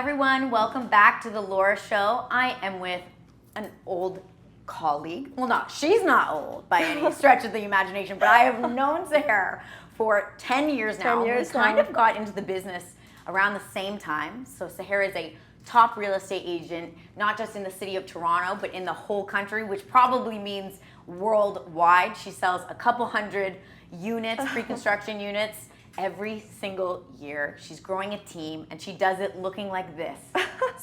everyone, welcome back to the Laura Show. I am with an old colleague. Well, she's not old by any stretch of the imagination, but I have known Sehr for 10 years now. 10 years we kind of got into the business around the same time. So Sehr is a top real estate agent, not just in the city of Toronto, but in the whole country, which probably means worldwide. She sells a couple hundred units, pre-construction units, every single year. She's growing a team, and she does it looking like this.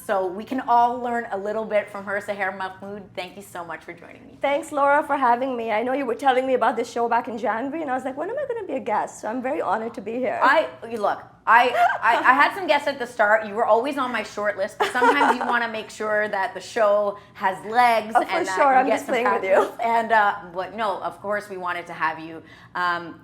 So we can all learn a little bit from her. Sehr Mahmood, thank you so much for joining me. Thanks, Laura, for having me. I know you were telling me about this show back in January, and I was like, when am I going to be a guest? So I'm very honored to be here. I had some guests at the start. You were always on my short list, but sometimes you want to make sure that the show has legs. Oh, for sure. I'm just playing with you. And but no, of course we wanted to have you.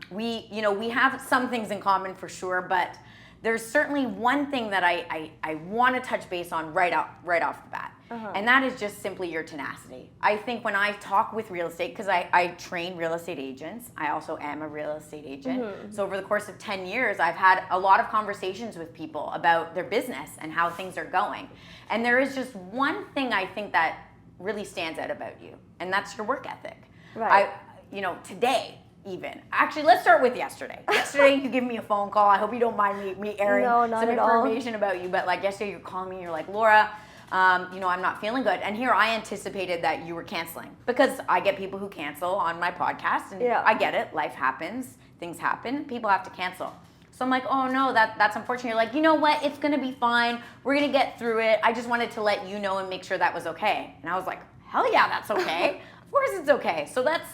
We have some things in common for sure, but there's certainly one thing that I want to touch base on right off the bat. And that is just simply your tenacity. I think when I talk with real estate, because I train real estate agents, I also am a real estate agent. So over the course of 10 years, I've had a lot of conversations with people about their business and how things are going. And there is just one thing I think that really stands out about you, and that's your work ethic. Right. Today, even. Actually, let's start with yesterday. Yesterday, you give me a phone call. I hope you don't mind me airing some information about you. But like yesterday, you're calling me and you're like, Laura, I'm not feeling good. And here I anticipated that you were canceling because I get people who cancel on my podcast. And I get it. Life happens. Things happen. People have to cancel. So I'm like, oh no, that's unfortunate. You're like, you know what? It's going to be fine. We're going to get through it. I just wanted to let you know and make sure that was okay. And I was like, hell yeah, that's okay. Of course it's okay. So that's,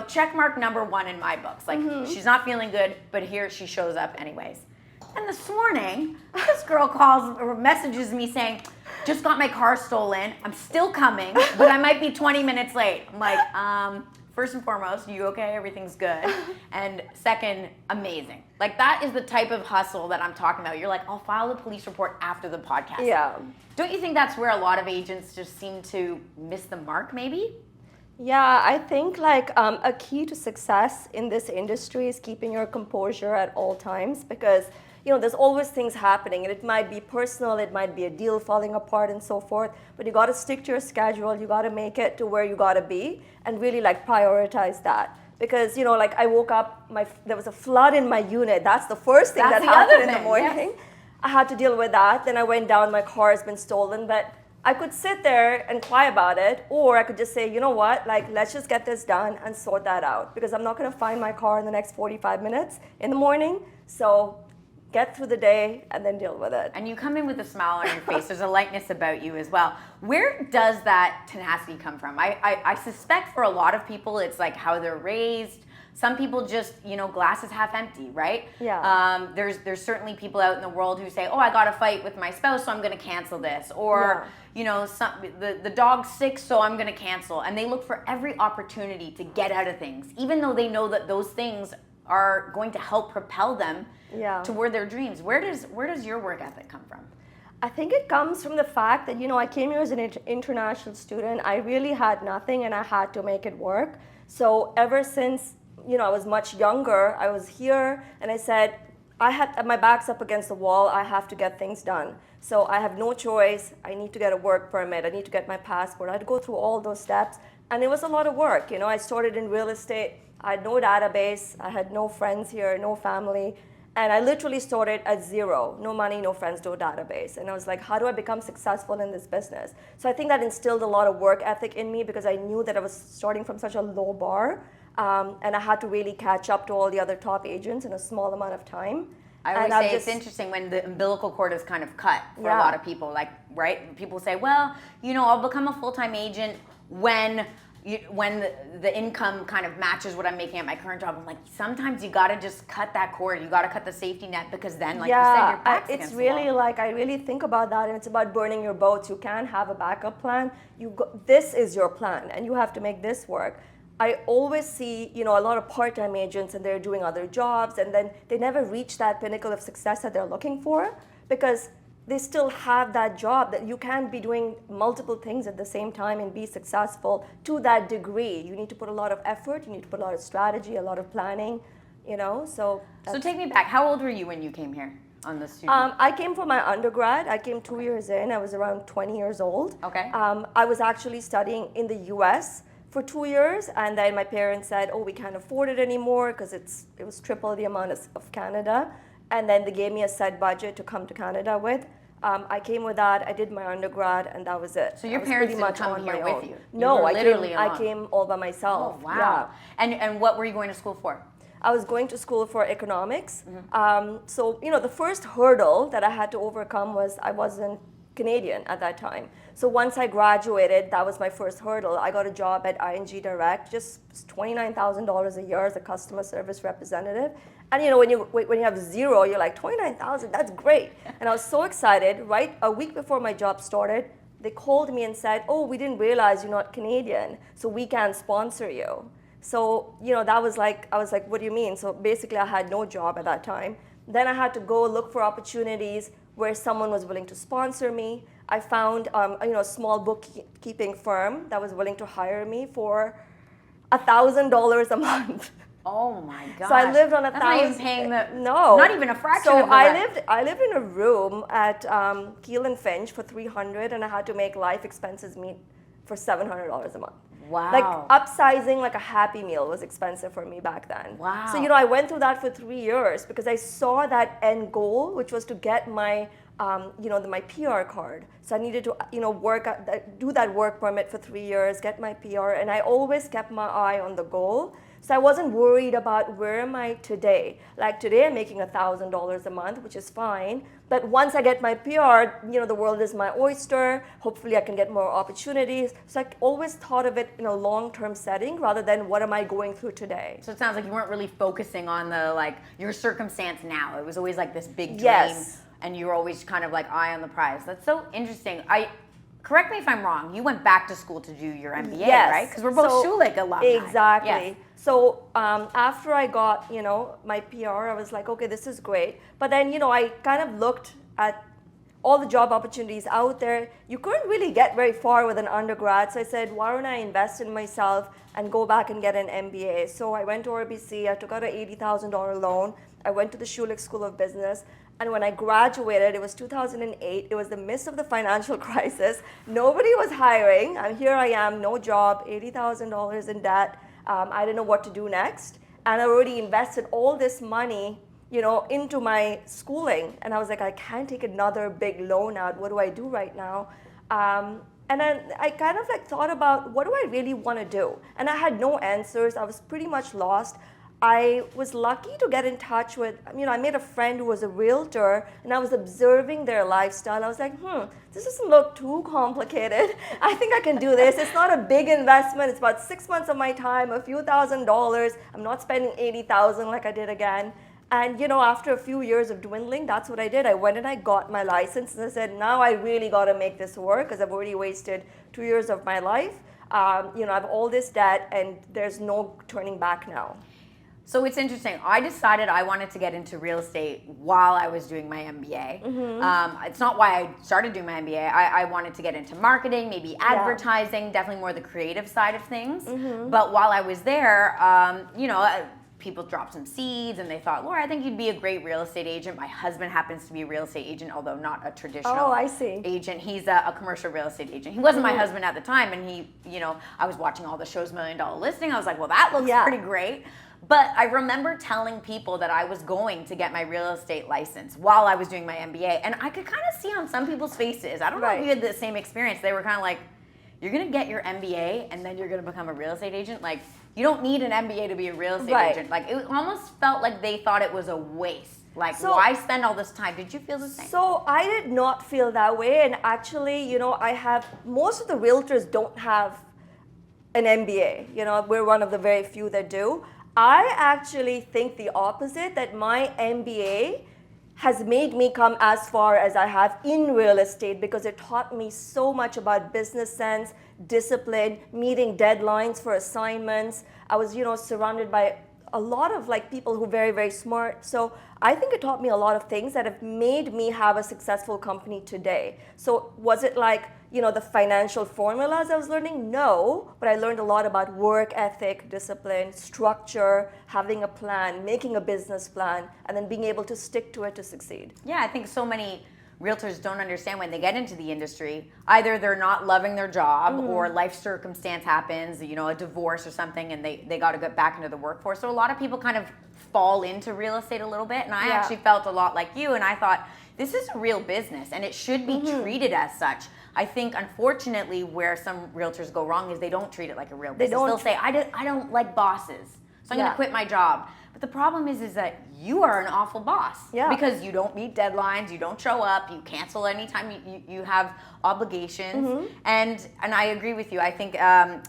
check mark number one in my books. Like, she's not feeling good, but here she shows up anyways. And this morning, this girl calls or messages me saying, just got my car stolen. I'm still coming, but I might be 20 minutes late. I'm like, first and foremost, you okay? Everything's good. And second, amazing. Like, that is the type of hustle that I'm talking about. You're like, I'll file the police report after the podcast. Yeah. Don't you think that's where a lot of agents just seem to miss the mark, maybe? Yeah, I think a key to success in this industry is keeping your composure at all times because, there's always things happening and it might be personal, it might be a deal falling apart and so forth, but you got to stick to your schedule, you got to make it to where you got to be and really prioritize that. Because, I woke up, there was a flood in my unit. That's the first thing that happened in the morning. Yes. I had to deal with that. Then I went down, my car has been stolen, but I could sit there and cry about it, or I could just say, you know what, let's just get this done and sort that out because I'm not going to find my car in the next 45 minutes in the morning. So get through the day and then deal with it. And you come in with a smile on your face. There's a lightness about you as well. Where does that tenacity come from? I suspect for a lot of people, it's like how they're raised. Some people just, glass is half empty, right? Yeah. There's certainly people out in the world who say, oh, I got a fight with my spouse, so I'm going to cancel this. Or, the dog's sick, so I'm going to cancel. And they look for every opportunity to get out of things, even though they know that those things are going to help propel them toward their dreams. Where does your work ethic come from? I think it comes from the fact that, I came here as an international student. I really had nothing and I had to make it work. So ever since I was much younger, I was here and I said, my back's up against the wall, I have to get things done. So I have no choice, I need to get a work permit, I need to get my passport, I had to go through all those steps. And it was a lot of work, I started in real estate, I had no database, I had no friends here, no family. And I literally started at zero, no money, no friends, no database. And I was like, how do I become successful in this business? So I think that instilled a lot of work ethic in me because I knew that I was starting from such a low bar. And I had to really catch up to all the other top agents in a small amount of time. I always say it's interesting when the umbilical cord is kind of cut for a lot of people. Right? People say, well, I'll become a full-time agent when the income kind of matches what I'm making at my current job. I'm like, sometimes you got to just cut that cord. You got to cut the safety net because then, like you said, your back's against the wall. I really think about that, and it's about burning your boats. You can have a backup plan. This is your plan, and you have to make this work. I always see, a lot of part-time agents and they're doing other jobs and then they never reach that pinnacle of success that they're looking for because they still have that job that you can't be doing multiple things at the same time and be successful to that degree. You need to put a lot of effort, you need to put a lot of strategy, a lot of planning, So take me back. How old were you when you came here? on the student? I came for my undergrad. I came 2 years in. I was around 20 years old. Okay. I was actually studying in the US for 2 years, and then my parents said, oh, we can't afford it anymore because it was triple the amount of Canada. And then they gave me a set budget to come to Canada with. I came with that. I did my undergrad, and that was it. So your parents didn't come here with you? No, literally alone. I came all by myself. Oh, wow. Yeah. And what were you going to school for? I was going to school for economics. So, the first hurdle that I had to overcome was I wasn't Canadian at that time. So once I graduated, that was my first hurdle. I got a job at ING Direct, just $29,000 a year as a customer service representative. And when you have zero, you're like, 29,000, that's great. And I was so excited. Right a week before my job started, they called me and said, oh, we didn't realize you're not Canadian, so we can't sponsor you. So, that was like, I was like, what do you mean? So basically I had no job at that time. Then I had to go look for opportunities where someone was willing to sponsor me. I found a small bookkeeping firm that was willing to hire me for $1,000 a month. Oh my God! So I lived on That's not even paying not even a fraction so of the rent. I lived in a room at Keel and Finch for $300, and I had to make life expenses meet for $700 a month. Wow. Like upsizing like a Happy Meal was expensive for me back then. Wow. So I went through that for 3 years because I saw that end goal, which was to get my my PR card. So I needed to do that work permit for 3 years, get my PR, and I always kept my eye on the goal. So I wasn't worried about where am I today. Like today I'm making $1,000 a month, which is fine. But once I get my PR, the world is my oyster. Hopefully I can get more opportunities. So I always thought of it in a long-term setting rather than what am I going through today. So it sounds like you weren't really focusing on your circumstance now. It was always like this big dream. Yes. And you were always kind of like eye on the prize. That's so interesting. Correct me if I'm wrong. You went back to school to do your MBA, yes. right? Because we're both Schulich alumni. Exactly. Yes. So after I got, my PR, I was like, okay, this is great. But then, I kind of looked at all the job opportunities out there. You couldn't really get very far with an undergrad. So I said, why don't I invest in myself and go back and get an MBA? So I went to RBC. I took out an $80,000 loan. I went to the Schulich School of Business. And when I graduated, it was 2008. It was the midst of the financial crisis. Nobody was hiring. And here I am, no job, $80,000 in debt. I didn't know what to do next. And I already invested all this money, into my schooling. And I was like, I can't take another big loan out. What do I do right now? And then I kind of thought about, what do I really want to do? And I had no answers. I was pretty much lost. I was lucky to get in touch with, I made a friend who was a realtor, and I was observing their lifestyle. I was like, this doesn't look too complicated. I think I can do this. It's not a big investment. It's about 6 months of my time, a few $1,000s. I'm not spending $80,000 like I did again. And after a few years of dwindling, that's what I did. I went and I got my license, and I said, now I really got to make this work because I've already wasted 2 years of my life. I have all this debt, and there's no turning back now. So it's interesting. I decided I wanted to get into real estate while I was doing my MBA. Mm-hmm. It's not why I started doing my MBA. I wanted to get into marketing, maybe advertising, definitely more the creative side of things. Mm-hmm. But while I was there, people dropped some seeds and they thought, Laura, I think you'd be a great real estate agent. My husband happens to be a real estate agent, although not a traditional agent. He's a commercial real estate agent. He wasn't my husband at the time, and he, I was watching all the shows, $1 Million Listing. I was like, well, that looks pretty great. But I remember telling people that I was going to get my real estate license while I was doing my MBA. And I could kind of see on some people's faces, I don't know if you had the same experience. They were kind of like, you're going to get your MBA and then you're going to become a real estate agent? Like, you don't need an MBA to be a real estate agent. Like, it almost felt like they thought it was a waste. Like, why spend all this time? Did you feel the same? So I did not feel that way. And actually, most of the realtors don't have an MBA. We're one of the very few that do. I actually think the opposite, that my MBA has made me come as far as I have in real estate because it taught me so much about business sense, discipline, meeting deadlines for assignments. I was, surrounded by a lot of people who are very, very smart. So I think it taught me a lot of things that have made me have a successful company today. So was it the financial formulas I was learning? No, but I learned a lot about work ethic, discipline, structure, having a plan, making a business plan, and then being able to stick to it to succeed. Yeah, I think so many realtors don't understand when they get into the industry, either they're not loving their job or life circumstance happens, a divorce or something, and they got to get back into the workforce. So a lot of people kind of fall into real estate a little bit, and I actually felt a lot like you, and I thought, this is a real business and it should be treated as such. I think, unfortunately, where some realtors go wrong is they don't treat it like a real business. They'll say, I don't like bosses, so I'm going to quit my job. But the problem is that you are an awful boss because you don't meet deadlines, you don't show up, you cancel anytime you have obligations. And I agree with you. I think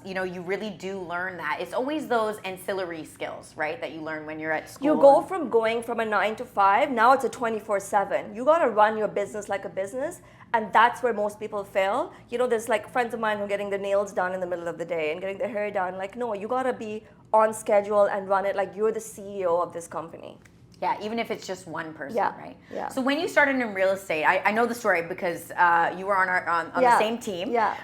you really do learn that. It's always those ancillary skills, right, that you learn when you're at school. You go from going from a 9 to 5, now it's a 24/7. You got to run your business like a business. And that's where most people fail. There's like friends of mine who are getting their nails done in the middle of the day and getting their hair done. Like, no, you gotta be on schedule and run it like you're the CEO of this company. Yeah, even if it's just one person, right? Yeah. So when you started in real estate, I know the story because you were on the same team. Yeah.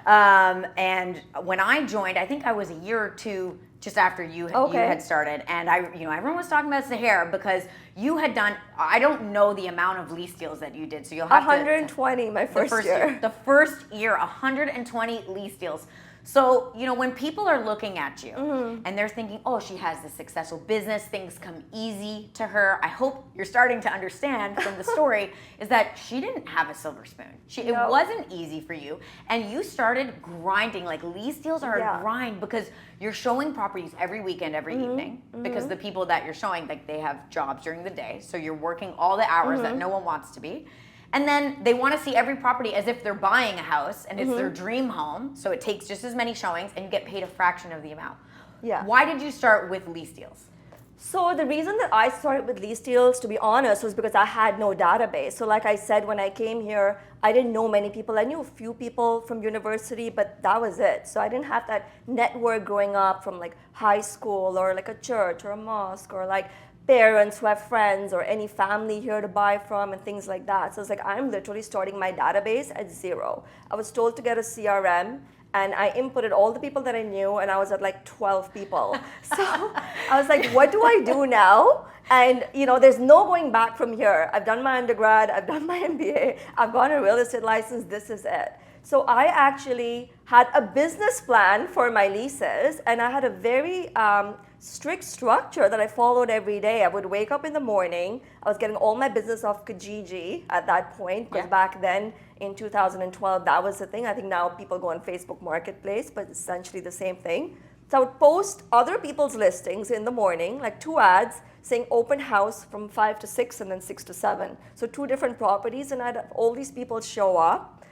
And when I joined, I think I was a year or two just after you had started, and everyone was talking about Sehr because you had done, I don't know the amount of lease deals that you did, so you'll have 120 my first year. The first year, 120 lease deals. So, when people are looking at you and they're thinking, oh, she has this successful business, things come easy to her. I hope you're starting to understand from the story is that she didn't have a silver spoon. It wasn't easy for you. And you started grinding. Like, lease deals are a grind because you're showing properties every weekend, every evening, because the people that you're showing, like, they have jobs during the day. So you're working all the hours that no one wants to be. And then they want to see every property as if they're buying a house and it's their dream home. So it takes just as many showings and you get paid a fraction of the amount. Yeah. Why did you start with lease deals? So the reason that I started with lease deals, to be honest, was because I had no database. So like I said, when I came here, I didn't know many people. I knew a few people from university, but that was it. So I didn't have that network growing up from like high school or like a church or a mosque or like parents who have friends or any family here to buy from and things like that. So it's like I'm literally starting my database at zero. I was told to get a CRM and I inputted all the people that I knew and I was at like 12 people. So I was like, what do I do now? And there's no going back from here. I've done my undergrad, I've done my MBA, I've gotten a real estate license, this is it. So I actually had a business plan for my leases and I had a very strict structure that I followed every day. I would wake up in the morning. I was getting all my business off Kijiji at that point because back then in 2012 that was the thing. I think now people go on Facebook Marketplace, but essentially the same thing. So I would post other people's listings in the morning, like 2 ads saying open house from 5 to 6 and then 6 to 7. So 2 different properties and I'd have all these people show up.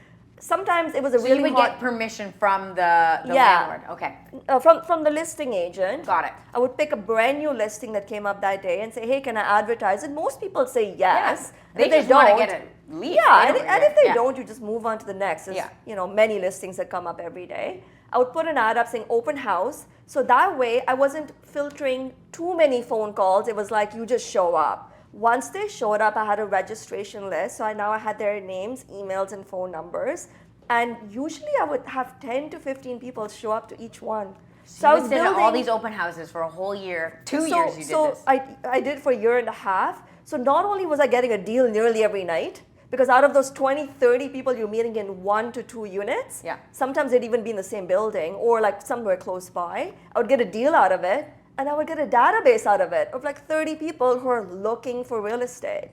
Sometimes it was a really you would get permission from the landlord. Okay. From the listing agent. Got it. I would pick a brand new listing that came up that day and say, hey, can I advertise it? Most people say yes. Yeah. They just want to get a lead. Yeah, and if they don't, you just move on to the next. There's many listings that come up every day. I would put an ad up saying open house. So that way I wasn't filtering too many phone calls. It was like you just show up. Once they showed up, I had a registration list. So I had their names, emails, and phone numbers. And usually I would have 10 to 15 people show up to each one. So I was building all these open houses for a whole year. 2 years you did this. So I did for a year and a half. So not only was I getting a deal nearly every night, because out of those 20, 30 people you're meeting in 1 to 2 units, sometimes they'd even be in the same building or like somewhere close by, I would get a deal out of it. And I would get a database out of it of like 30 people who are looking for real estate.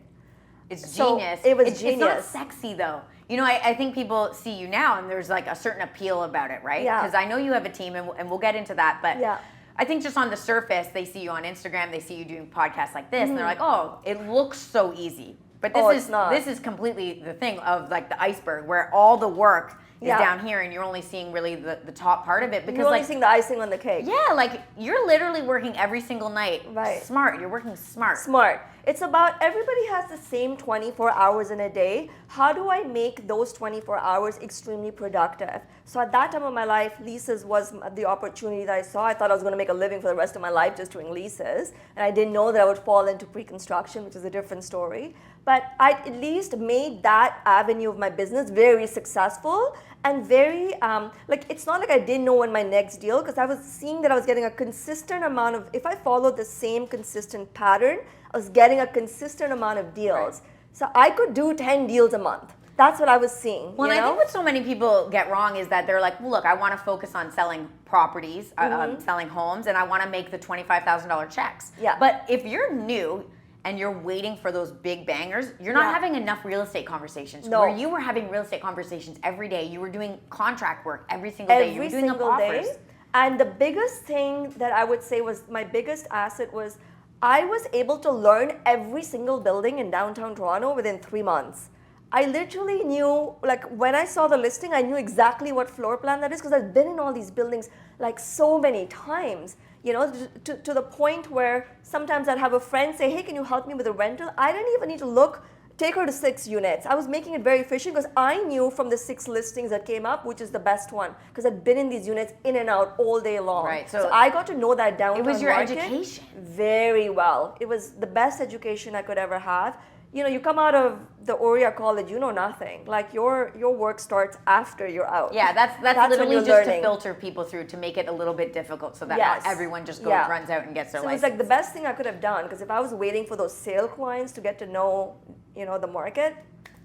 It's genius. It was genius. It's not sexy though. I think people see you now and there's like a certain appeal about it, right? Yeah. Because I know you have a team and we'll get into that. But I think just on the surface, they see you on Instagram, they see you doing podcasts like this, and they're like, oh, it looks so easy. But this is completely the thing of like the iceberg where all the work is down here and you're only seeing really the top part of it because you're only seeing the icing on the cake. Yeah, like you're literally working every single night. Right. Smart. You're working smart. Smart. It's about everybody has the same 24 hours in a day. How do I make those 24 hours extremely productive? So at that time of my life, leases was the opportunity that I saw. I thought I was going to make a living for the rest of my life just doing leases. And I didn't know that I would fall into pre-construction, which is a different story. but I at least made that avenue of my business very successful and very, like, it's not like I didn't know when my next deal, because I was seeing that I was getting a consistent amount of, if I followed the same consistent pattern, I was getting a consistent amount of deals. Right. So I could do 10 deals a month. That's what I was seeing. Well, I think what so many people get wrong is that they're like, well, look, I want to focus on selling properties, selling homes, and I want to make the $25,000 checks. Yeah. But if you're new and you're waiting for those big bangers, you're not having enough real estate conversations. No. Where you were having real estate conversations every day. You were doing contract work every single day. You were doing offers. And the biggest thing that I would say was my biggest asset was I was able to learn every single building in downtown Toronto within 3 months. I literally knew, like, when I saw the listing, I knew exactly what floor plan that is, because I've been in all these buildings like so many times, you know, to the point where sometimes I'd have a friend say, hey, can you help me with a rental? I didn't even need to take her to 6 units. I was making it very efficient because I knew from the 6 listings that came up, which is the best one, because I'd been in these units in and out all day long. Right. So I got to know that downtown market. It was your education very well. It was the best education I could ever have. You know, you come out of the Oria College, you know nothing. Like your work starts after you're out. Yeah, that's literally just learning. To filter people through, to make it a little bit difficult so that not everyone just runs out and gets their license. It was like the best thing I could have done, because if I was waiting for those sale clients to get to know, you know, the market,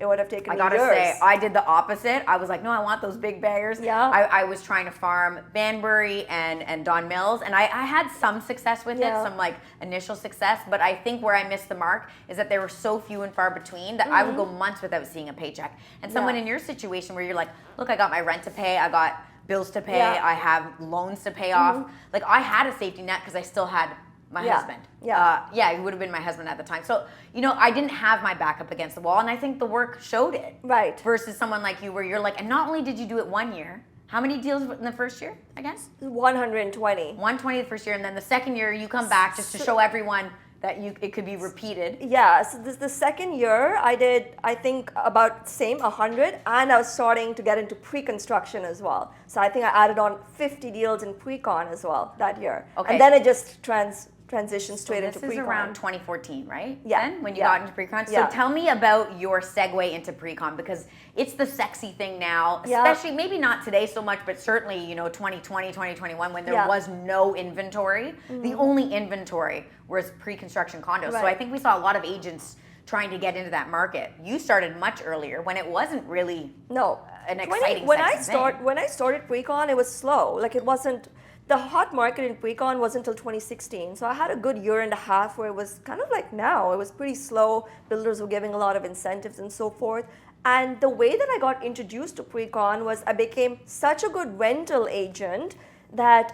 it would have taken me years. I gotta say, I did the opposite. I was like, no, I want those big bangers. Yeah. I was trying to farm Banbury and Don Mills, and I had some success with it, some like initial success, but I think where I missed the mark is that there were so few and far between that I would go months without seeing a paycheck. And someone in your situation where you're like, look, I got my rent to pay, I got bills to pay, I have loans to pay off. Like, I had a safety net because I still had my husband. He would have been my husband at the time. So, you know, I didn't have my back up against the wall, and I think the work showed it. Right. Versus someone like you where you're like, and not only did you do it 1 year, how many deals in the first year, I guess? 120. 120 the first year, and then the second year you come back just to show everyone that it could be repeated. Yeah, so the second year I did, I think, about same, 100, and I was starting to get into pre-construction as well. So I think I added on 50 deals in pre-con as well that year. Okay. And then it just transitioned straight into pre-con. This is around 2014, right? Yeah. Then, when you got into pre-con. So tell me about your segue into pre-con, because it's the sexy thing now, especially maybe not today so much, but certainly, you know, 2020, 2021, when there was no inventory. The only inventory was pre-construction condos. Right. So I think we saw a lot of agents trying to get into that market. You started much earlier when it wasn't really an exciting when I started pre-con, it was slow. Like, it wasn't. The hot market in pre-con wasn't until 2016. So I had a good year and a half where it was kind of like now. It was pretty slow. Builders were giving a lot of incentives and so forth. And the way that I got introduced to pre-con was I became such a good rental agent that,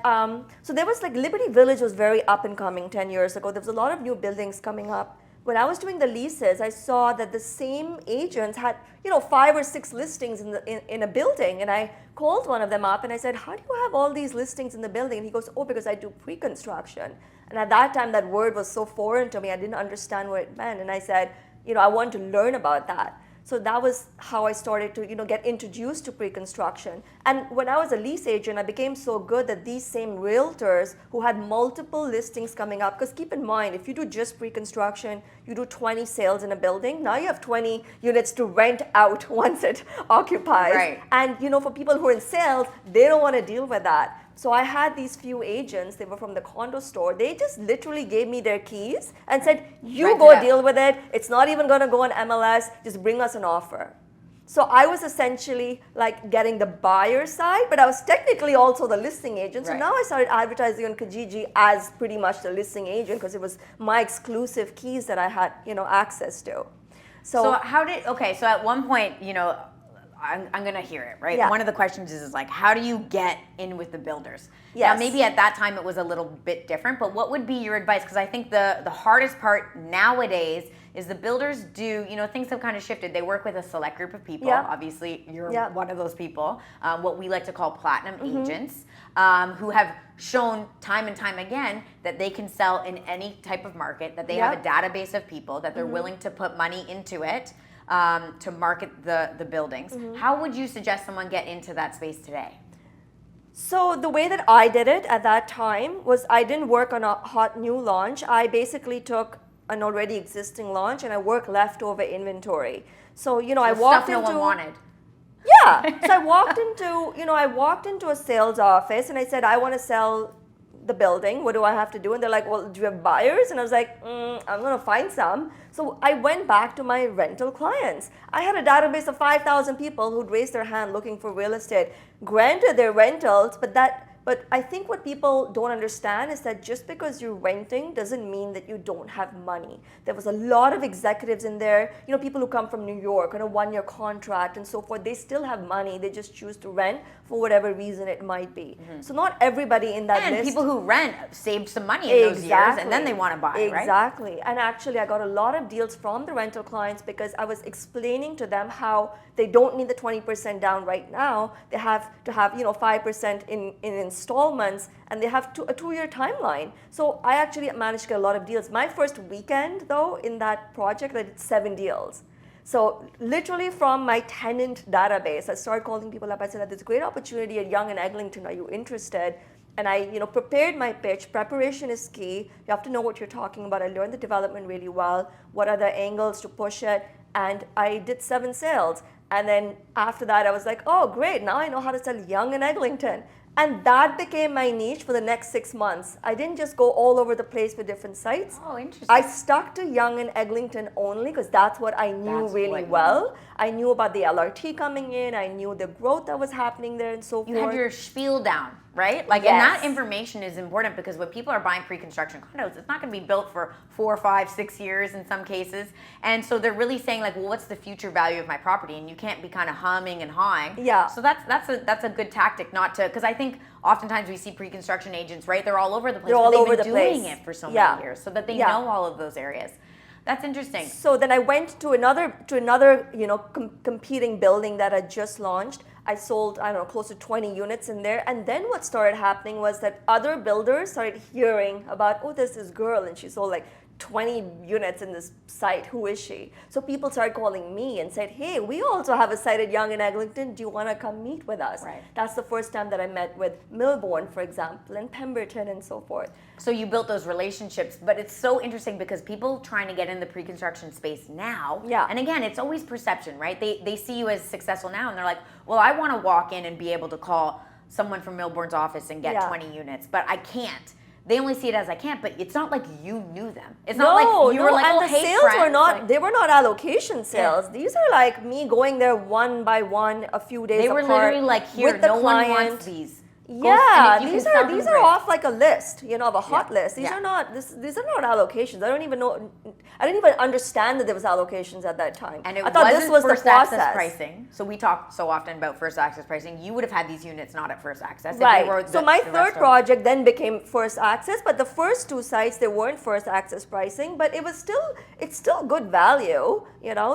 so there was like Liberty Village was very up and coming 10 years ago. There was a lot of new buildings coming up. When I was doing the leases, I saw that the same agents had, you know, 5 or 6 listings in a building, and I called one of them up and I said, how do you have all these listings in the building? And he goes, oh, because I do pre-construction. And at that time, that word was so foreign to me, I didn't understand what it meant. And I said, you know, I want to learn about that. So that was how I started to, you know, get introduced to pre-construction. And when I was a lease agent, I became so good that these same realtors who had multiple listings coming up, because keep in mind, if you do just pre-construction, you do 20 sales in a building, now you have 20 units to rent out once it occupies. Right. And, you know, for people who are in sales, they don't want to deal with that. So I had these few agents, they were from the condo store, they just literally gave me their keys and said, you go deal with it, it's not even going to go on MLS, just bring us an offer. So I was essentially like getting the buyer side, but I was technically also the listing agent. So now I started advertising on Kijiji as pretty much the listing agent because it was my exclusive keys that I had, you know, access to. So so at one point, you know, I'm going to hear it, right? One of the questions is like, how do you get in with the builders? Now, maybe at that time it was a little bit different, but what would be your advice? Because I think the hardest part nowadays is the builders do, you know, things have kind of shifted. They work with a select group of people. Obviously, you're one of those people, what we like to call platinum agents, who have shown time and time again that they can sell in any type of market, that they have a database of people, that they're willing to put money into it. To market the buildings. How would you suggest someone get into that space today? So the way that I did it at that time was I didn't work on a hot new launch. I basically took an already existing launch, and I work leftover inventory. So, I So walked stuff into... no one wanted. Yeah. So I walked into a sales office and I said, I want to sell the building. What do I have to do? And they're like, well, do you have buyers? And I was like, I'm going to find some. So I went back to my rental clients. I had a database of 5,000 people who'd raised their hand looking for real estate. Granted, they're rentals, but I think what people don't understand is that just because you're renting doesn't mean that you don't have money. There was a lot of executives in there, people who come from New York on a 1-year contract and so forth. They still have money. They just choose to rent for whatever reason it might be. So not everybody in that list. And people who rent saved some money in those years, and then they want to buy, right? Exactly. And actually, I got a lot of deals from the rental clients because I was explaining to them how they don't need the 20% down right now. They have to have 5% in installments, and they have a 2-year timeline. So I actually managed to get a lot of deals. My first weekend, though, in that project, I did 7 deals. So literally from my tenant database, I started calling people up. I said, there's a great opportunity at Yonge and Eglinton. Are you interested? And I prepared my pitch. Preparation is key. You have to know what you're talking about. I learned the development really well. What are the angles to push it? And I did 7 sales. And then after that, I was like, oh, great. Now I know how to sell Yonge and Eglinton. And that became my niche for the next 6 months. I didn't just go all over the place with different sites. Oh, interesting. I stuck to Yonge and Eglinton only because that's what I knew really well. I knew about the LRT coming in. I knew the growth that was happening there and so forth. You had your spiel down, right? Like, yes. And that information is important because when people are buying pre-construction condos, it's not going to be built for 4, 5, 6 years in some cases. And so they're really saying like, well, what's the future value of my property? And you can't be kind of humming and hawing. Yeah. So that's a good tactic not to, because I think oftentimes we see pre-construction agents, right? They're all over the place. They're all over the place. place. Doing it for so many years so that they know all of those areas. That's interesting. So then I went to another competing building that I just launched. I sold, close to 20 units in there. And then what started happening was that other builders started hearing about, oh, there's this girl and she sold like 20 units in this site. Who is she? So people started calling me and said, hey, we also have a site at Yonge and Eglinton. Do you want to come meet with us? Right. That's the first time that I met with Milbourne, for example, and Pemberton and so forth. So you built those relationships, but it's so interesting because people trying to get in the pre-construction space now, and again, it's always perception, right? They see you as successful now and they're like, well, I want to walk in and be able to call someone from Milbourne's office and get 20 units, but I can't. They only see it as I can't, but it's not like you knew them. It's not like you were like, and oh, the hey, sales friends. were not, they were not allocation sales. Yeah. These are like me going there one by one, a few days apart. They were literally like, here, no one wants these. Yeah, these are off like a list, of a hot list. These are not allocations. I don't even know. I didn't even understand that there was allocations at that time. And I thought this was first the process. Access pricing. So we talk so often about first access pricing. You would have had these units not at first access. Right. So my third project then became first access, but the first 2 sites they weren't first access pricing, but it's still good value,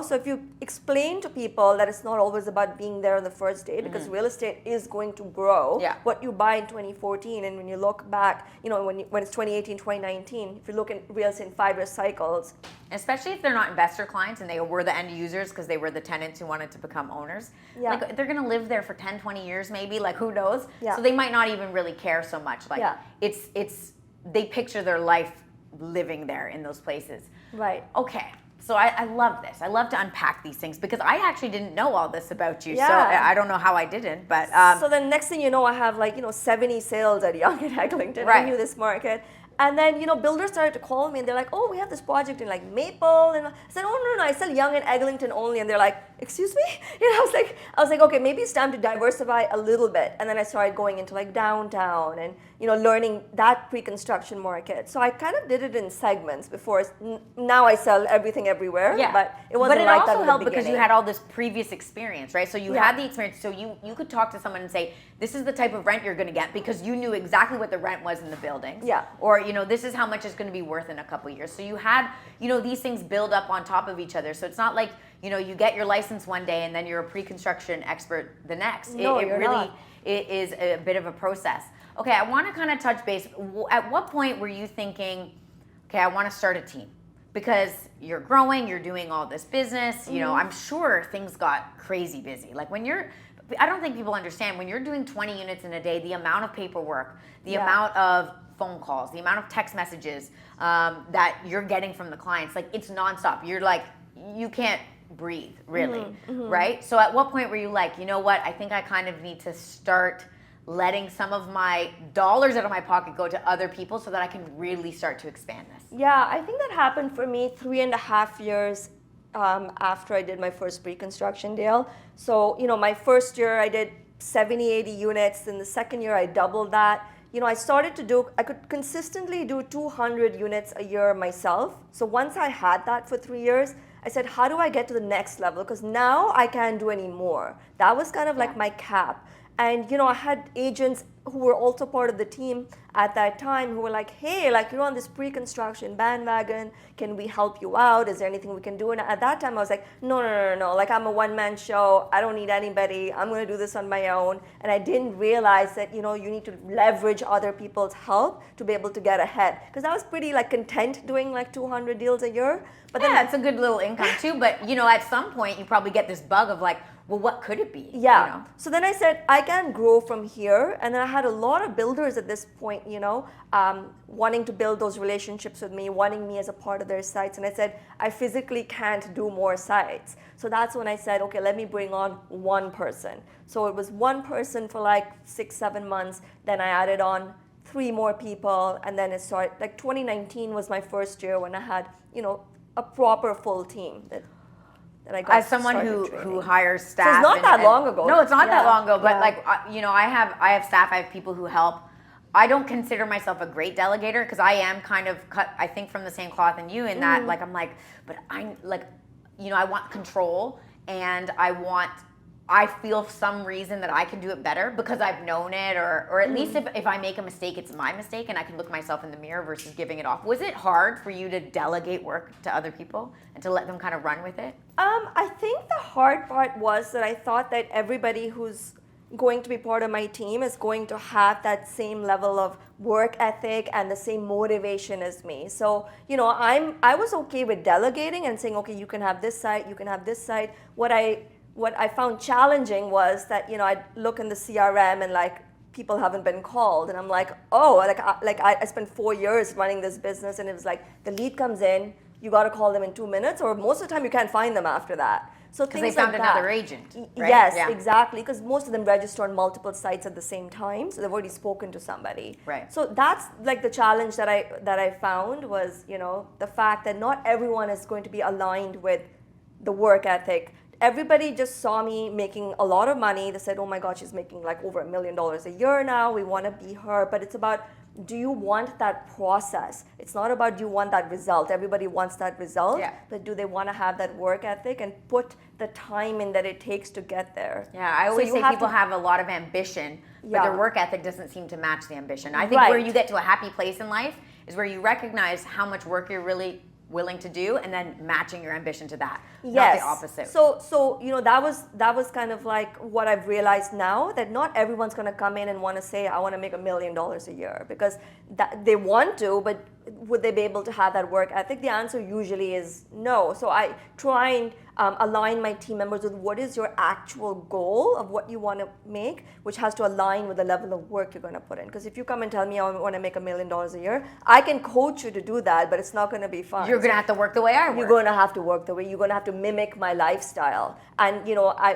So if you explain to people that it's not always about being there on the first day because real estate is going to grow. Yeah. What you buy in 2014 and when you look back, when it's 2018, 2019, if you look at real estate in 5-year cycles. Especially if they're not investor clients and they were the end users because they were the tenants who wanted to become owners. Yeah. Like they're going to live there for 10, 20 years maybe, like who knows? Yeah. So they might not even really care so much. Like they picture their life living there in those places. Right. Okay. So I love this. I love to unpack these things because I actually didn't know all this about you. Yeah. So I don't know how I didn't, but so the next thing you know, I have 70 sales at Yonge and Eglinton. Right. I knew this market. And then, builders started to call me and they're like, oh, we have this project in like Maple. And I said, oh, no, I sell Yonge and Eglinton only. And they're like, excuse me? I was like, okay, maybe it's time to diversify a little bit. And then I started going into like downtown and, learning that pre-construction market. So I kind of did it in segments before. Now I sell everything everywhere. Yeah. But it wasn't like that in the beginning. But it also helped because you had all this previous experience, right? So you had the experience. So you could talk to someone and say, this is the type of rent you're going to get because you knew exactly what the rent was in the buildings. Yeah. Or, this is how much it's going to be worth in a couple of years. So you had, these things build up on top of each other. So it's not like, you get your license one day and then you're a pre-construction expert the next. No, it really is a bit of a process. Okay, I want to kind of touch base. At what point were you thinking, okay, I want to start a team? Because you're growing, you're doing all this business, I'm sure things got crazy busy. Like when you're I don't think people understand when you're doing 20 units in a day, the amount of paperwork, the amount of phone calls, the amount of text messages that you're getting from the clients, like it's nonstop. You're like, you can't breathe, really, right? So at what point were you like, you know what, I think I kind of need to start letting some of my dollars out of my pocket go to other people so that I can really start to expand this? Yeah, I think that happened for me 3.5 years after I did my first pre-construction deal. So, my first year I did 70, 80 units. In the second year I doubled that. I could consistently do 200 units a year myself. So once I had that for 3 years, I said, how do I get to the next level? Because now I can't do any more. That was kind of like my cap. And, I had agents who were also part of the team at that time who were like, hey, like you're on this pre-construction bandwagon. Can we help you out? Is there anything we can do? And at that time I was like, no. Like I'm a one-man show. I don't need anybody. I'm going to do this on my own. And I didn't realize that, you need to leverage other people's help to be able to get ahead. Because I was pretty like content doing like 200 deals a year. But then it's a good little income too. But, at some point you probably get this bug of like, well, what could it be? Yeah. So then I said, I can grow from here. And then I had a lot of builders at this point, wanting to build those relationships with me, wanting me as a part of their sites. And I said, I physically can't do more sites. So that's when I said, okay, let me bring on one person. So it was one person for like 6-7 months. Then I added on 3 more people. And then it started, like 2019 was my first year when I had, a proper full team that I got. As someone who hires staff, so it's not that long ago. No, it's not that long ago. But like I have staff. I have people who help. I don't consider myself a great delegator because I am kind of cut, I think, from the same cloth in you in that like I'm like, but I'm like, I want control and I feel some reason that I can do it better because I've known it or at least if I make a mistake, it's my mistake and I can look myself in the mirror versus giving it off. Was it hard for you to delegate work to other people and to let them kind of run with it? I think the hard part was that I thought that everybody who's going to be part of my team is going to have that same level of work ethic and the same motivation as me. So, I was okay with delegating and saying, okay, you can have this site, you can have this site. What I found challenging was that, I'd look in the CRM and like people haven't been called. And I'm like, oh, I spent 4 years running this business and it was like the lead comes in, you got to call them in 2 minutes or most of the time you can't find them after that. So because they found another agent, right? Yes, exactly. Because most of them register on multiple sites at the same time, so they've already spoken to somebody. Right. So that's like the challenge that I found was, the fact that not everyone is going to be aligned with the work ethic. Everybody just saw me making a lot of money. They said, oh my God, she's making like over $1 million a year now. We want to be her. But it's about, do you want that process? It's not about do you want that result. Everybody wants that result. Yeah. But do they want to have that work ethic and put the time in that it takes to get there? Yeah, I always say people have a lot of ambition, but their work ethic doesn't seem to match the ambition. I think where you get to a happy place in life is where you recognize how much work you're really willing to do and then matching your ambition to that. Yes. Not the opposite. So that was kind of like what I've realized now, that not everyone's going to come in and want to say I want to make $1 million a year because they want to, but would they be able to have that work ethic? The answer usually is no. So I try and align my team members with what is your actual goal of what you want to make, which has to align with the level of work you're going to put in. Because if you come and tell me I want to make $1 million a year, I can coach you to do that, but it's not going to be fun. You're going to have to work the way I work. You're going to have to work the way. You're going to have to mimic my lifestyle. And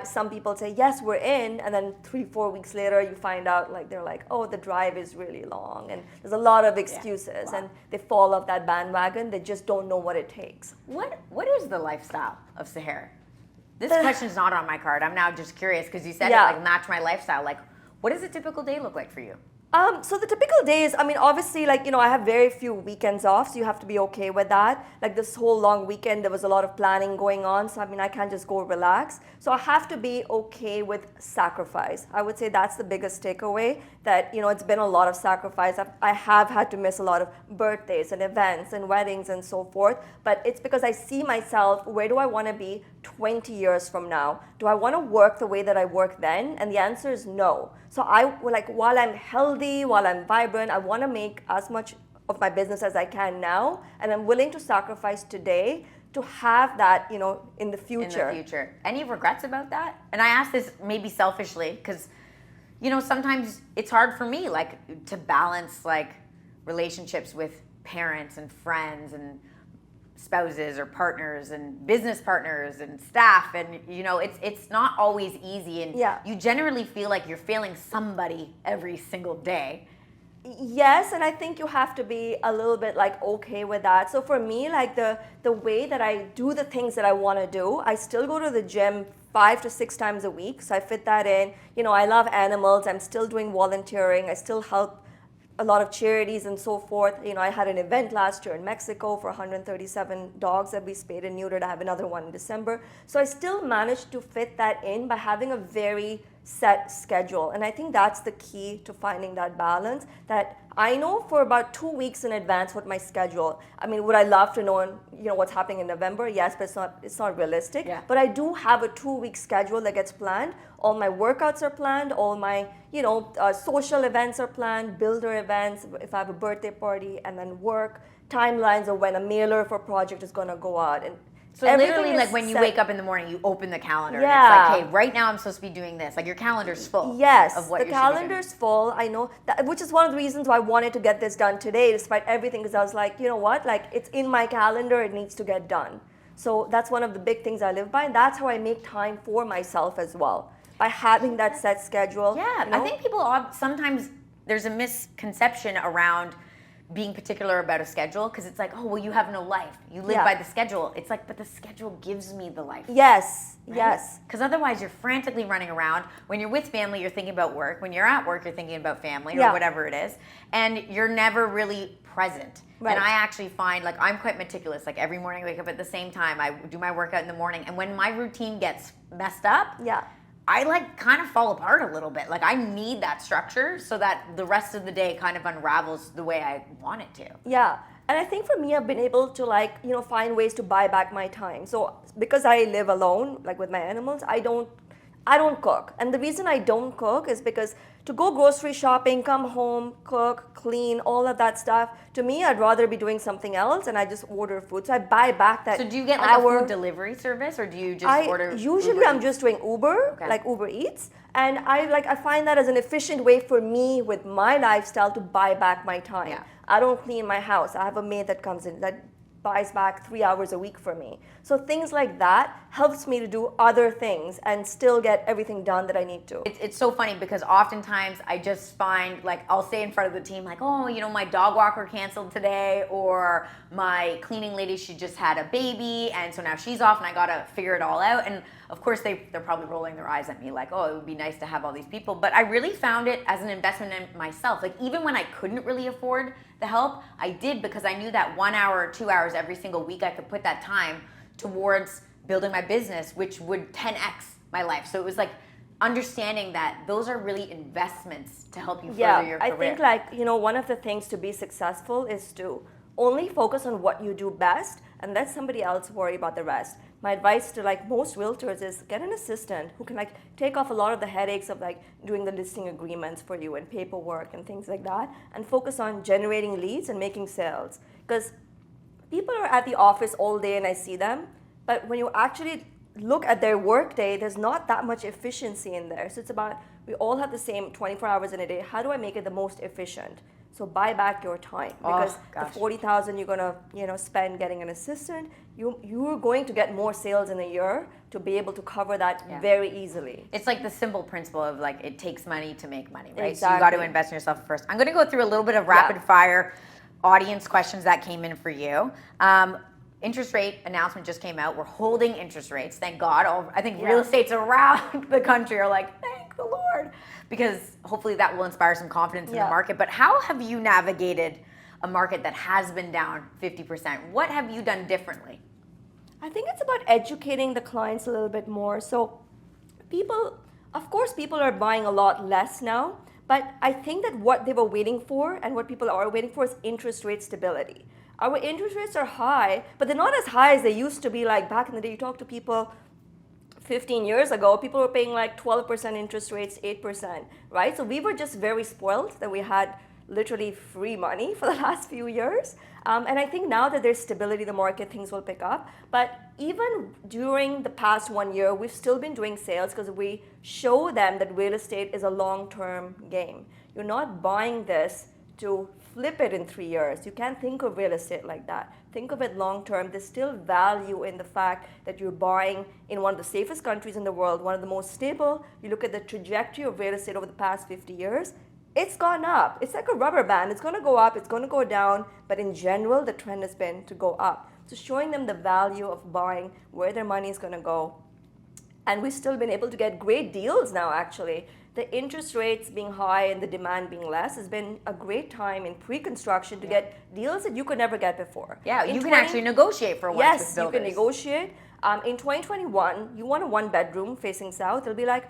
some people say yes, we're in, and then 3-4 weeks later you find out they're like, oh, the drive is really long, and there's a lot of excuses, and they fall off that bandwagon. They just don't know what it takes. What is the lifestyle of Sehr? This question's not on my card. I'm now just curious because you said it match my lifestyle. Like, what does a typical day look like for you? So the typical days, obviously, I have very few weekends off, so you have to be okay with that. Like this whole long weekend, there was a lot of planning going on, so I can't just go relax. So I have to be okay with sacrifice. I would say that's the biggest takeaway, that, it's been a lot of sacrifice. I have had to miss a lot of birthdays and events and weddings and so forth, but it's because I see myself, where do I want to be 20 years from now? Do I want to work the way that I work then? And the answer is no. So while I'm healthy, while I'm vibrant, I want to make as much of my business as I can now, and I'm willing to sacrifice today to have that, in the future. In the future. Any regrets about that? And I ask this maybe selfishly because, sometimes it's hard for me, like, to balance, like, relationships with parents and friends and spouses or partners and business partners and staff, and it's not always easy, and you generally feel like you're failing somebody every single day. Yes, and I think you have to be a little bit like okay with that. So for me, like the way that I do the things that I want to do, I still go to the gym 5 to 6 times a week. So I fit that in. I love animals. I'm still doing volunteering. I still help a lot of charities and so forth. I had an event last year in Mexico for 137 dogs that we spayed and neutered. I have another one in December. So I still managed to fit that in by having a very set schedule. And I think that's the key to finding that balance, that I know for about 2 weeks in advance what my schedule. I mean, would I love to know, what's happening in November? Yes, but it's not realistic. Yeah. But I do have a 2-week schedule that gets planned. All my workouts are planned. All my, social events are planned, builder events, if I have a birthday party, and then work, timelines of when a mailer for project is going to go out. And so literally, like, when you wake up in the morning, you open the calendar, yeah. and it's like, hey, right now I'm supposed to be doing this. Like, your calendar's full. Yes, of what the calendar's full. I know that, which is one of the reasons why I wanted to get this done today, despite everything, because I was like, you know what? Like, it's in my calendar. It needs to get done. So that's one of the big things I live by, and that's how I make time for myself as well, by having that set schedule. Yeah, I think people sometimes there's a misconception around being particular about a schedule, because it's like, oh, well, you have no life. You live by the schedule. It's like, but the schedule gives me the life. Yes, right? yes. Because otherwise you're frantically running around. When you're with family, you're thinking about work. When you're at work, you're thinking about family or whatever it is. And you're never really present. Right. And I actually find, like, I'm quite meticulous. Like, every morning I wake up at the same time. I do my workout in the morning. And when my routine gets messed up, I kind of fall apart a little bit. Like, I need that structure so that the rest of the day kind of unravels the way I want it to. Yeah. And I think for me, I've been able to find ways to buy back my time. So because I live alone, like with my animals, I don't cook. And the reason I don't cook is because to go grocery shopping, come home, cook, clean, all of that stuff, to me, I'd rather be doing something else, and I just order food. So I buy back that. So do you get like a food delivery service, or do you just order? Usually I'm just doing Uber, like Uber Eats. And I find that as an efficient way for me with my lifestyle to buy back my time. Yeah. I don't clean my house. I have a maid that comes in that buys back 3 hours a week for me. So things like that helps me to do other things and still get everything done that I need to. It's so funny because oftentimes I just find, like, I'll say in front of the team, like, oh, my dog walker canceled today, or my cleaning lady, she just had a baby, and so now she's off and I gotta figure it all out. And of course they're probably rolling their eyes at me like, oh, it would be nice to have all these people. But I really found it as an investment in myself. Like, even when I couldn't really afford the help, I did, because I knew that 1 hour or 2 hours every single week I could put that time towards building my business, which would 10x my life. So it was like understanding that those are really investments to help you further your career. I think one of the things to be successful is to only focus on what you do best and let somebody else worry about the rest. My advice to most realtors is get an assistant who can take off a lot of the headaches of doing the listing agreements for you and paperwork and things like that, and focus on generating leads and making sales. Because people are at the office all day and I see them, but when you actually look at their work day, there's not that much efficiency in there. So it's about, we all have the same 24 hours in a day. How do I make it the most efficient? So buy back your time, because the $40,000 you're gonna spend getting an assistant, you're going to get more sales in a year to be able to cover that very easily. It's like the simple principle of it takes money to make money, right? Exactly. So you got to invest in yourself first. I'm going to go through a little bit of rapid fire audience questions that came in for you. Interest rate announcement just came out. We're holding interest rates, thank God. I think real estates around the country are like, thank the Lord, because hopefully that will inspire some confidence in the market. But how have you navigated a market that has been down 50%? What have you done differently? I think it's about educating the clients a little bit more. So of course people are buying a lot less now, but I think that what they were waiting for and what people are waiting for is interest rate stability. Our interest rates are high, but they're not as high as they used to be. Like back in the day, you talk to people 15 years ago, people were paying 12% interest rates, 8%, right? So we were just very spoiled that we had literally free money for the last few years. And I think now that there's stability in the market, things will pick up. But even during the past 1 year, we've still been doing sales because we show them that real estate is a long-term game. You're not buying this to flip it in 3 years. You can't think of real estate like that. Think of it long-term. There's still value in the fact that you're buying in one of the safest countries in the world, one of the most stable. You look at the trajectory of real estate over the past 50 years, it's gone up. It's like a rubber band. It's going to go up, it's going to go down, but in general, the trend has been to go up. So showing them the value of buying, where their money is going to go. And we've still been able to get great deals now, actually. The interest rates being high and the demand being less has been a great time in pre-construction to get deals that you could never get before. Yeah, you can actually negotiate for once with builders. Yes, you can negotiate. In 2021, you want a 1-bedroom facing south. It'll be like,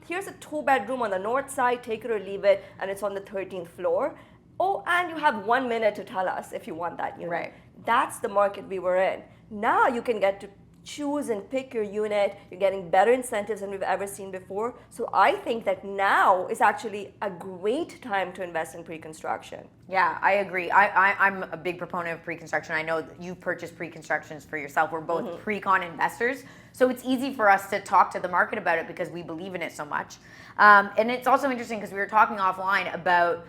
here's a 2-bedroom on the north side, take it or leave it, and it's on the 13th floor. Oh, and you have 1 minute to tell us if you want that unit. Right. That's the market we were in. Now you can get to choose and pick your unit. You're getting better incentives than we've ever seen before. So I think that now is actually a great time to invest in pre-construction. Yeah, I agree. I'm a big proponent of pre-construction. I know that you've purchased pre-constructions for yourself. We're both pre-con investors. So it's easy for us to talk to the market about it because we believe in it so much. And it's also interesting because we were talking offline about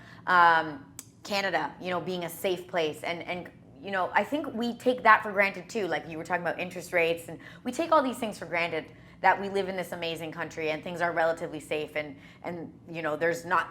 Canada, being a safe place. And I think we take that for granted too. Like you were talking about interest rates, and we take all these things for granted that we live in this amazing country and things are relatively safe and there's not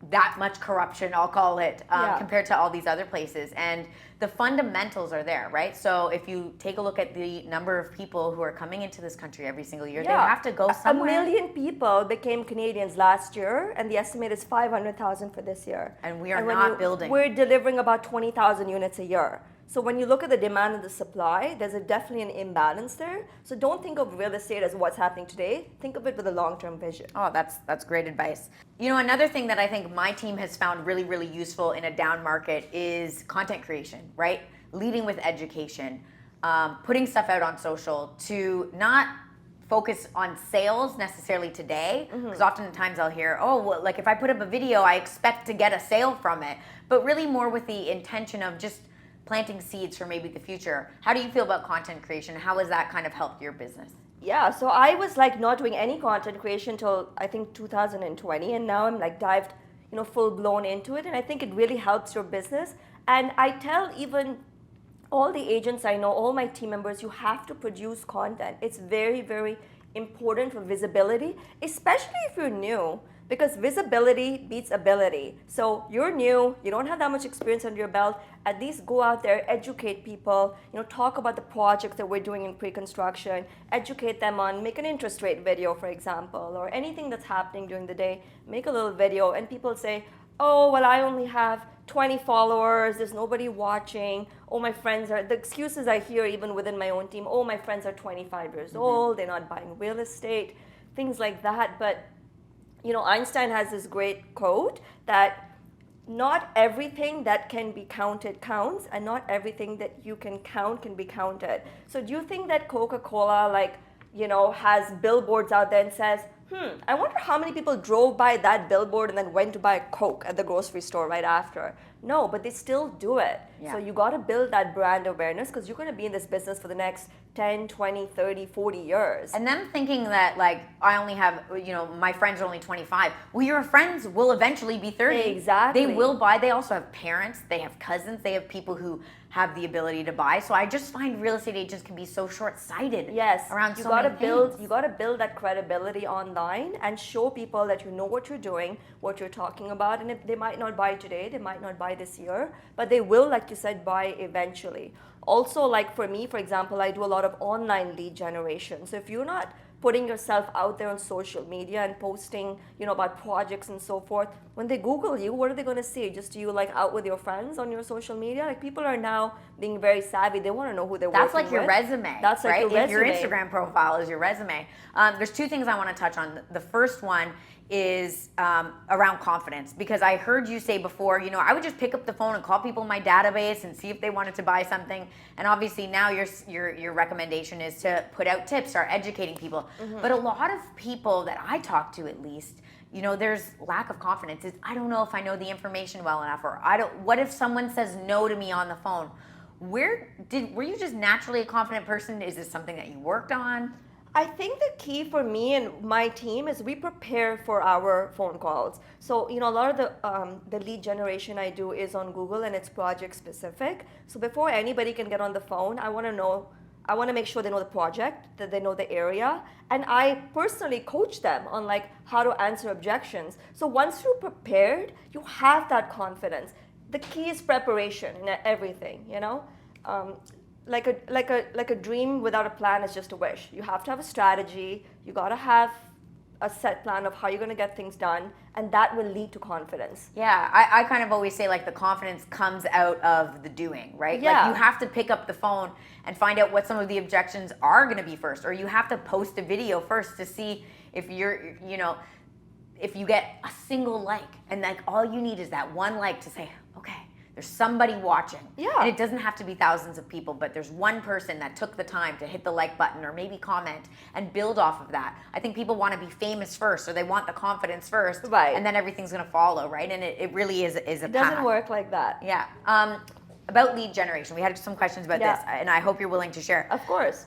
that much corruption, I'll call it, compared to all these other places. And the fundamentals are there, right? So if you take a look at the number of people who are coming into this country every single year, they have to go somewhere. 1 million people became Canadians last year, and the estimate is 500,000 for this year. And we are not building. We're delivering about 20,000 units a year. So when you look at the demand and the supply, there's definitely an imbalance there. So don't think of real estate as what's happening today. Think of it with a long-term vision. Oh, that's great advice. Another thing that I think my team has found really, really useful in a down market is content creation, right? Leading with education, putting stuff out on social to not focus on sales necessarily today, because oftentimes I'll hear, if I put up a video, I expect to get a sale from it, but really more with the intention of just planting seeds for maybe the future. How do you feel about content creation? How has that kind of helped your business? Yeah, so I was not doing any content creation till I think 2020, and now I'm dived, full blown into it, and I think it really helps your business. And I tell even all the agents I know, all my team members, you have to produce content. It's very, very important for visibility, especially if you're new. Because visibility beats ability. So you're new, you don't have that much experience under your belt, at least go out there, educate people, talk about the projects that we're doing in pre-construction, educate them on, make an interest rate video, for example, or anything that's happening during the day, make a little video, and people say, oh, well, I only have 20 followers, there's nobody watching, my friends are, the excuses I hear even within my own team, my friends are 25 years old, they're not buying real estate, things like that. But Einstein has this great quote that not everything that can be counted counts, and not everything that you can count can be counted. So do you think that Coca-Cola has billboards out there and says, I wonder how many people drove by that billboard and then went to buy a Coke at the grocery store right after? No, but they still do it. Yeah. So you got to build that brand awareness because you're going to be in this business for the next 10, 20, 30, 40 years. And them thinking that I only have, my friends are only 25. Well, your friends will eventually be 30. Exactly. They will buy. They also have parents. They have cousins. They have people who have the ability to buy. So I just find real estate agents can be so short-sighted. Yes. Around so many things. You got to build that credibility online and show people that you know what you're doing, what you're talking about. And if they might not buy today, they might not buy this year, but they will, like you said, buy eventually. Also, for me, for example, I do a lot of online lead generation. So if you're not putting yourself out there on social media and posting, about projects and so forth, when they Google you, what are they going to see? Just you out with your friends on your social media? People are now being very savvy. They want to know who they're working with. That's your resume. That's right? Your resume. Your Instagram profile is your resume. There's two things I want to touch on. The first one is around confidence, because I heard you say before, I would just pick up the phone and call people in my database and see if they wanted to buy something. And obviously now your recommendation is to put out tips, start educating people. But a lot of people that I talk to, at least, there's lack of confidence. It's, I don't know if I know the information well enough, or what if someone says no to me on the phone? Were you just naturally a confident person? Is this something that you worked on? I think the key for me and my team is we prepare for our phone calls. So, a lot of the lead generation I do is on Google, and it's project specific. So before anybody can get on the phone, I want to make sure they know the project, that they know the area, and I personally coach them on like how to answer objections. So once you're prepared, you have that confidence. The key is preparation in everything, Like a dream without a plan is just a wish. You have to have a strategy. You got to have a set plan of how you're going to get things done, and that will lead to confidence. Yeah, I kind of always say like the confidence comes out of the doing, right? Yeah. Like you have to pick up the phone and find out what some of the objections are going to be first, or you have to post a video first to see if if you get a single like, and like all you need is that one like to say, okay, there's somebody watching. Yeah. And it doesn't have to be thousands of people, but there's one person that took the time to hit the like button or maybe comment and build off of that. I think people want to be famous first, or they want the confidence first. Right. And then everything's going to follow, right? And it really is a path. It doesn't work like that. Yeah. About lead generation, we had some questions about this, and I hope you're willing to share. Of course.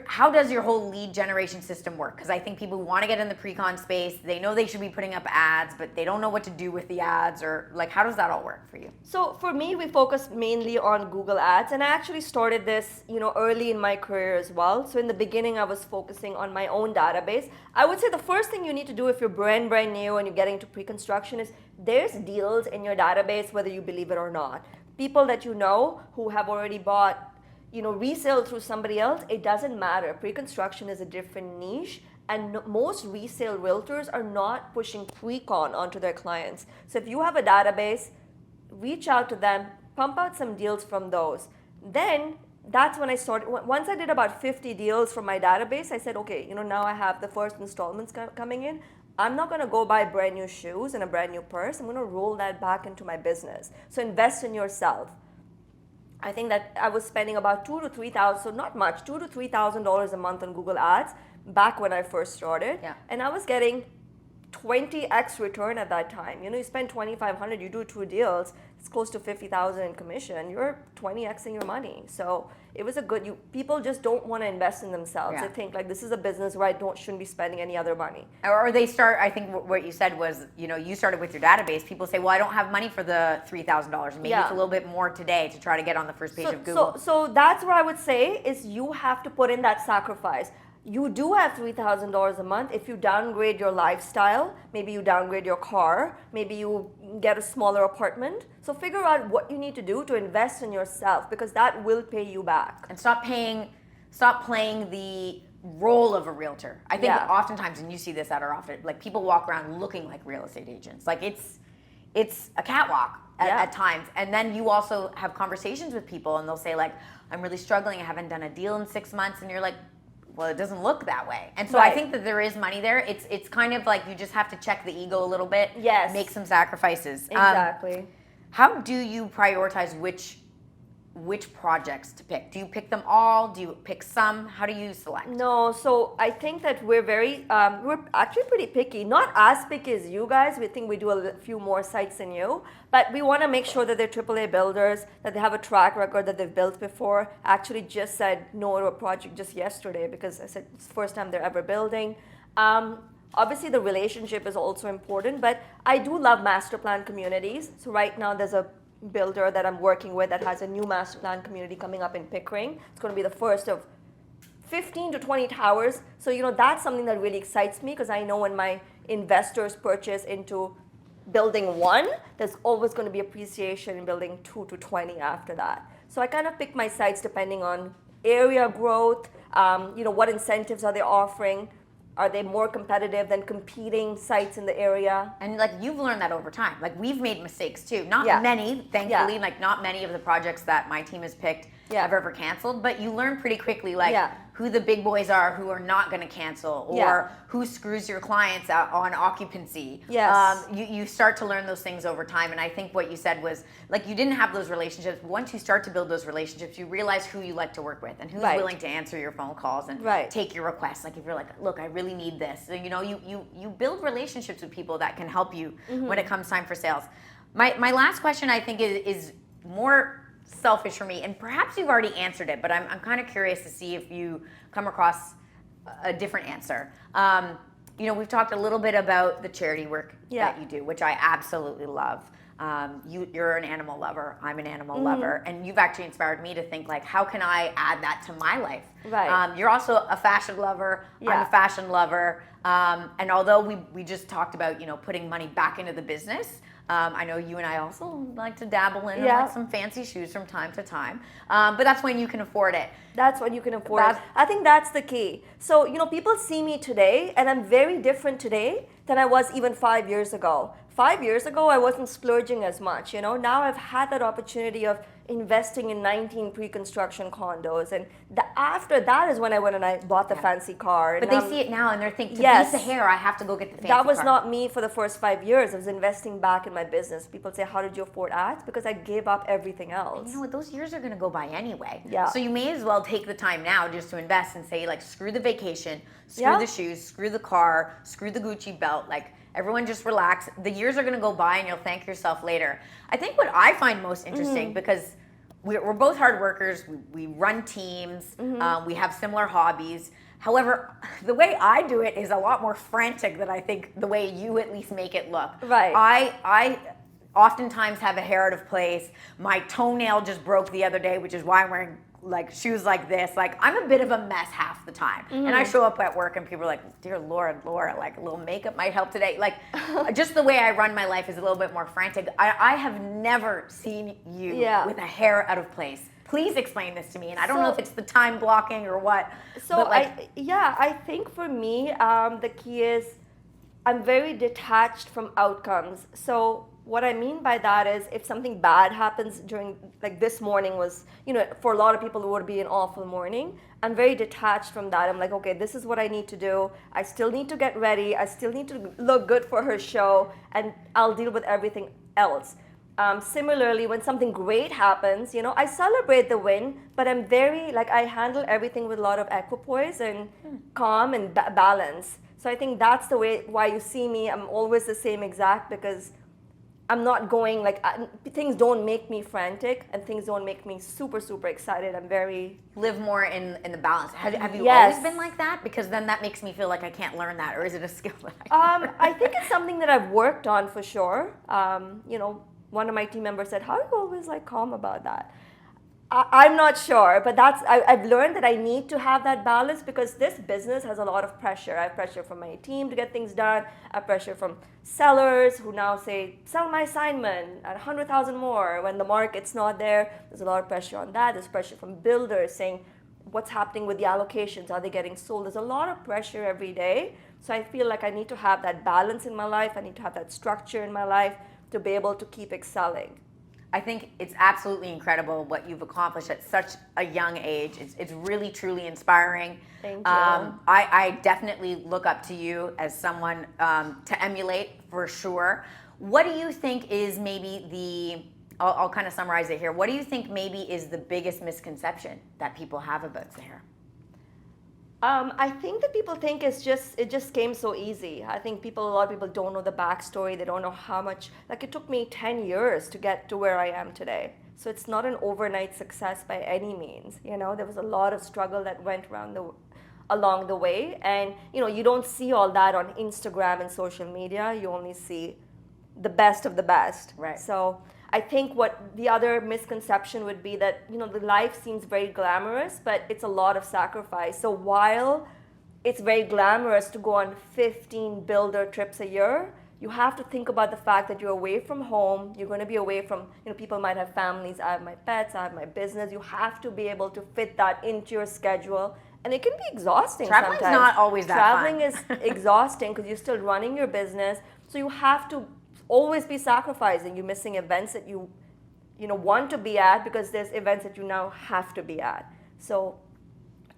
How does your whole lead generation system work? Because I think people who want to get in the pre-con space, they know they should be putting up ads, but they don't know what to do with the ads, or like, how does that all work for you? So for me, we focus mainly on Google Ads, and I actually started this, early in my career as well. So in the beginning, I was focusing on my own database. I would say the first thing you need to do if you're brand new and you're getting to pre-construction is there's deals in your database, whether you believe it or not. People that you know who have already bought resale through somebody else, it doesn't matter. Pre-construction is a different niche, and most resale realtors are not pushing pre-con onto their clients. So if you have a database, reach out to them, pump out some deals from those. Then that's when I started. Once I did about 50 deals from my database, I said, okay, now I have the first installments coming in. I'm not going to go buy brand new shoes and a brand new purse. I'm going to roll that back into my business. So invest in yourself. I think that I was spending about $2,000 to $3,000, so not much, $2,000 to $3,000 a month on Google Ads back when I first started. Yeah. And I was getting 20x return at that time. You spend $2,500, you do 2 deals, it's close to $50,000 in commission. You're 20xing your money. So it was people just don't want to invest in themselves. Yeah. They think like this is a business where I shouldn't be spending any other money. Or they start, I think what you said was, you started with your database. People say, well, I don't have money for the $3,000. Maybe it's a little bit more today to try to get on the first page of Google. So that's what I would say is you have to put in that sacrifice. You do have $3,000 a month. If you downgrade your lifestyle, maybe you downgrade your car, maybe you get a smaller apartment. So figure out what you need to do to invest in yourself, because that will pay you back. And stop playing the role of a realtor. I think oftentimes, and you see this at our office, like people walk around looking like real estate agents. Like it's a catwalk at times. And then you also have conversations with people, and they'll say like, I'm really struggling. I haven't done a deal in 6 months. And you're like, well, it doesn't look that way. And so I think that there is money there. It's kind of like you just have to check the ego a little bit. Yes. Make some sacrifices. Exactly. How do you prioritize which projects to pick? Do you pick them all? Do you pick some? How do you select? No, so I think that we're actually pretty picky. Not as picky as you guys. We think we do a few more sites than you, but we want to make sure that they're AAA builders, that they have a track record, that they've built before. I actually just said no to a project just yesterday because I said it's the first time they're ever building. Obviously, the relationship is also important, but I do love master plan communities. So right now there's a builder that I'm working with that has a new master plan community coming up in Pickering. It's going to be the first of 15 to 20 towers. So, that's something that really excites me, because I know when my investors purchase into building 1, there's always going to be appreciation in building 2 to 20 after that. So I kind of pick my sites depending on area growth, what incentives are they offering? Are they more competitive than competing sites in the area? And like you've learned that over time. Like we've made mistakes too. Not many, thankfully. Like not many of the projects that my team has picked have ever canceled, but you learn pretty quickly who the big boys are who are not going to cancel, or who screws your clients out on occupancy. Yes. You start to learn those things over time, and I think what you said was, like, you didn't have those relationships, but once you start to build those relationships, you realize who you like to work with and who's willing to answer your phone calls and take your requests. Like, if you're like, look, I really need this. So, you build relationships with people that can help you when it comes time for sales. My last question, I think, is more selfish for me, and perhaps you've already answered it, but I'm kind of curious to see if you come across a different answer. We've talked a little bit about the charity work that you do, which I absolutely love. You're an animal lover, I'm an animal lover, and you've actually inspired me to think, like, how can I add that to my life? Right. You're also a fashion lover, I'm a fashion lover, and although we just talked about, putting money back into the business, I know you and I also like to dabble in like some fancy shoes from time to time, but that's when you can afford it. That's when you can afford it. I think that's the key. So, people see me today, and I'm very different today than I was even 5 years ago. 5 years ago, I wasn't splurging as much. Now I've had that opportunity of investing in 19 pre-construction condos, and after that is when I went and I bought the fancy car. But they see it now and they're thinking, to beat the hair, I have to go get the fancy car. That was not me for the first 5 years. I was investing back in my business. People say, how did you afford ads? Because I gave up everything else. And you know what? Those years are going to go by anyway. Yeah. So you may as well take the time now just to invest and say, like, screw the vacation, screw the shoes, screw the car, screw the Gucci belt. Like, everyone just relax. The years are going to go by and you'll thank yourself later. I think what I find most interesting, because we're both hard workers, we run teams, we have similar hobbies. However, the way I do it is a lot more frantic than I think the way you at least make it look. Right. I oftentimes have a hair out of place. My toenail just broke the other day, which is why I'm wearing like shoes like this. Like, I'm a bit of a mess half the time. And I show up at work and people are like, dear Laura, like, a little makeup might help today. Like, just the way I run my life is a little bit more frantic. I have never seen you with a hair out of place. Please explain this to me. And I don't know if it's the time blocking or what. So I think for me, the key is I'm very detached from outcomes. So what I mean by that is, if something bad happens during, like this morning was, for a lot of people it would be an awful morning, I'm very detached from that. I'm like, okay, this is what I need to do. I still need to get ready. I still need to look good for her show, and I'll deal with everything else. Similarly, when something great happens, I celebrate the win, but I'm very, I handle everything with a lot of equipoise and calm and balance. So I think that's the way why you see me. I'm always the same exact, because I'm not going, things don't make me frantic and things don't make me super, super excited. I'm very... Live more in the balance. Have you always been like that? Because then that makes me feel like I can't learn that, or is it a skill that I think it's something that I've worked on for sure. One of my team members said, how are you always calm about that? I'm not sure, but I've learned that I need to have that balance, because this business has a lot of pressure. I have pressure from my team to get things done. I have pressure from sellers who now say, sell my assignment at 100,000 more when the market's not there. There's a lot of pressure on that. There's pressure from builders saying, what's happening with the allocations? Are they getting sold? There's a lot of pressure every day. So I feel like I need to have that balance in my life. I need to have that structure in my life to be able to keep excelling. I think it's absolutely incredible what you've accomplished at such a young age. It's really, truly inspiring. Thank you. I definitely look up to you as someone to emulate, for sure. What do you think is maybe I'll kind of summarize it here. What do you think maybe is the biggest misconception that people have about Sehr? I think that people think it just came so easy. I think a lot of people don't know the backstory. They don't know how much, it took me 10 years to get to where I am today. So it's not an overnight success by any means. There was a lot of struggle that went along the way. And, you don't see all that on Instagram and social media. You only see the best of the best. Right. So I think what the other misconception would be that, the life seems very glamorous, but it's a lot of sacrifice. So while it's very glamorous to go on 15 builder trips a year, you have to think about the fact that you're away from home. You're going to be away from, people might have families. I have my pets, I have my business. You have to be able to fit that into your schedule. And it can be exhausting sometimes. Traveling's not always that fun. Traveling is exhausting because you're still running your business. So you have to always be sacrificing. You're missing events that you want to be at, because there's events that you now have to be at. So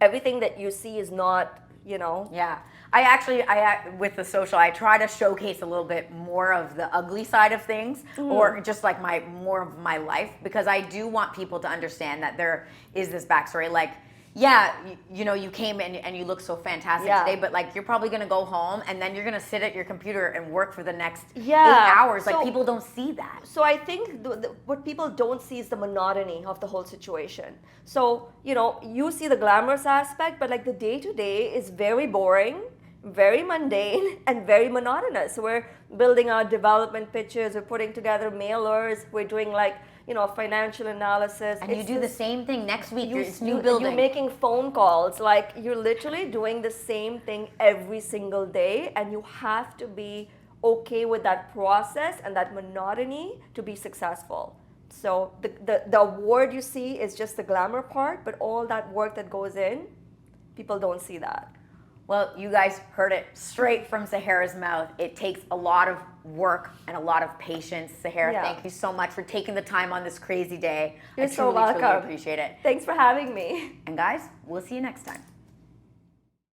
everything that you see is not, Yeah. I with the social, I try to showcase a little bit more of the ugly side of things, or just like more of my life, because I do want people to understand that there is this backstory. Like, yeah, you came in and you look so fantastic today, but like you're probably gonna go home and then you're gonna sit at your computer and work for the next 8 hours. Like, people don't see that. So I think what people don't see is the monotony of the whole situation. So you see the glamorous aspect, but like the day to day is very boring, very mundane, and very monotonous. We're building our development pitches, we're putting together mailers, we're doing like financial analysis. And you do the same thing next week. It's new building. You're making phone calls. Like, you're literally doing the same thing every single day, and you have to be okay with that process and that monotony to be successful. So the award you see is just the glamour part, but all that work that goes in, people don't see that. Well, you guys heard it straight from Sahara's mouth. It takes a lot of work and a lot of patience. Sahara, thank you so much for taking the time on this crazy day. You're so welcome. I truly appreciate it. Thanks for having me. And guys, we'll see you next time.